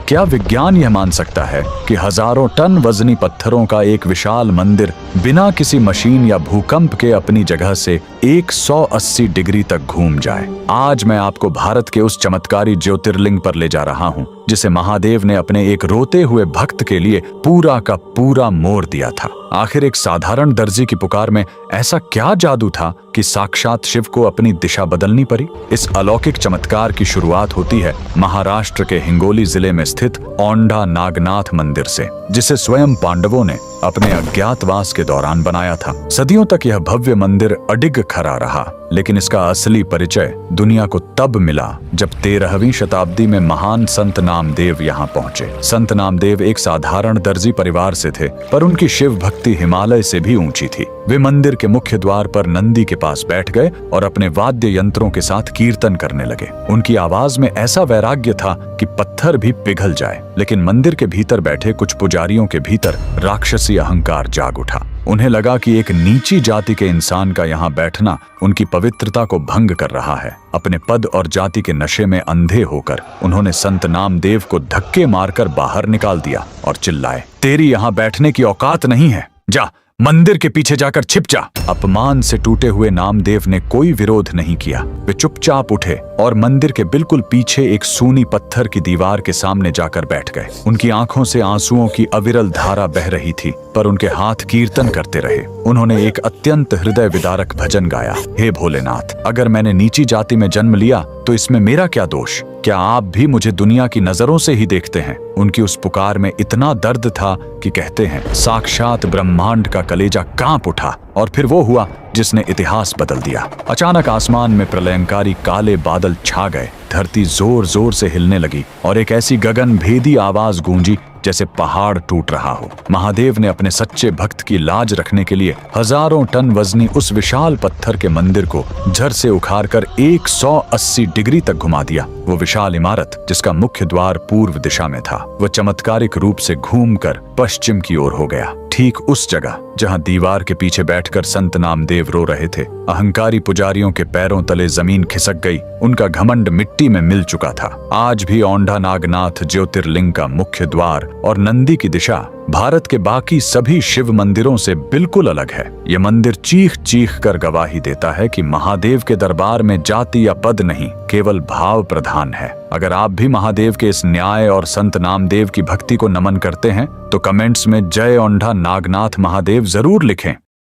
क्या विज्ञान यह मान सकता है कि हजारों टन वजनी पत्थरों का एक विशाल मंदिर बिना किसी मशीन या भूकंप के अपनी जगह से 180 डिग्री तक घूम जाए? आज मैं आपको भारत के उस चमत्कारी ज्योतिर्लिंग पर ले जा रहा हूँ जिसे महादेव ने अपने एक रोते हुए भक्त के लिए पूरा का पूरा मोड़ दिया था। आखिर एक साधारण दर्जी की पुकार में ऐसा क्या जादू था कि साक्षात शिव को अपनी दिशा बदलनी पड़ी? इस अलौकिक चमत्कार की शुरुआत होती है महाराष्ट्र के हिंगोली जिले में स्थित औंढा नागनाथ मंदिर से, जिसे स्वयं पांडवों ने अपने अज्ञातवास के दौरान बनाया था। सदियों तक यह भव्य मंदिर अडिग खड़ा रहा, लेकिन इसका असली परिचय दुनिया को तब मिला जब 13वीं शताब्दी में महान संत नामदेव यहाँ पहुंचे। संत नामदेव एक साधारण दर्जी परिवार से थे, पर उनकी शिव भक्ति हिमालय से भी ऊंची थी। वे मंदिर के मुख्य द्वार पर नंदी के पास बैठ गए और अपने वाद्य यंत्रों के साथ कीर्तन करने लगे। उनकी आवाज में ऐसा वैराग्य था कि पत्थर भी पिघल जाए। लेकिन मंदिर के भीतर बैठे कुछ पुजारियों के भीतर राक्षसी अहंकार जाग उठा। उन्हें लगा कि एक नीची जाति के इंसान का यहाँ बैठना उनकी पवित्रता को भंग कर रहा है। अपने पद और जाति के नशे में अंधे होकर उन्होंने संत नामदेव को धक्के मारकर बाहर निकाल दिया और चिल्लाए, तेरी यहाँ बैठने की औकात नहीं है, जा मंदिर के पीछे जाकर छिप जा। अपमान से टूटे हुए नामदेव ने कोई विरोध नहीं किया। वे चुपचाप उठे और मंदिर के बिल्कुल पीछे एक सूनी पत्थर की दीवार के सामने जाकर बैठ गए। उनकी आंखों से आंसुओं की अविरल धारा बह रही थी, पर उनके हाथ कीर्तन करते रहे। उन्होंने एक अत्यंत हृदय विदारक भजन गाया, हे भोलेनाथ, अगर मैंने नीची जाति में जन्म लिया तो इसमें मेरा क्या दोष? क्या आप भी मुझे दुनिया की नजरों से ही देखते हैं? उनकी उस पुकार में इतना दर्द था कि कहते हैं साक्षात ब्रह्मांड का कलेजा कांप उठा। और फिर वो हुआ जिसने इतिहास बदल दिया। अचानक आसमान में प्रलयंकारी काले बादल छा गए, धरती जोर जोर से हिलने लगी और एक ऐसी गगन भेदी आवाज गूंजी जैसे पहाड़ टूट रहा हो। महादेव ने अपने सच्चे भक्त की लाज रखने के लिए हजारों टन वजनी उस विशाल पत्थर के मंदिर को जड़ से उखाड़कर 180 डिग्री तक घुमा दिया। वो विशाल इमारत जिसका मुख्य द्वार पूर्व दिशा में था, वह चमत्कारिक रूप से घूमकर पश्चिम की ओर हो गया, ठीक उस जगह जहां दीवार के पीछे बैठकर संत नामदेव रो रहे थे। अहंकारी पुजारियों के पैरों तले जमीन खिसक गई, उनका घमंड मिट्टी में मिल चुका था। आज भी औंढा नागनाथ ज्योतिर्लिंग का मुख्य द्वार और नंदी की दिशा भारत के बाकी सभी शिव मंदिरों से बिल्कुल अलग है। यह मंदिर चीख चीख कर गवाही देता है कि महादेव के दरबार में जाति या पद नहीं, केवल भाव प्रधान है। अगर आप भी महादेव के इस न्याय और संत नामदेव की भक्ति को नमन करते हैं तो कमेंट्स में जय औंढा नागनाथ महादेव जरूर लिखें।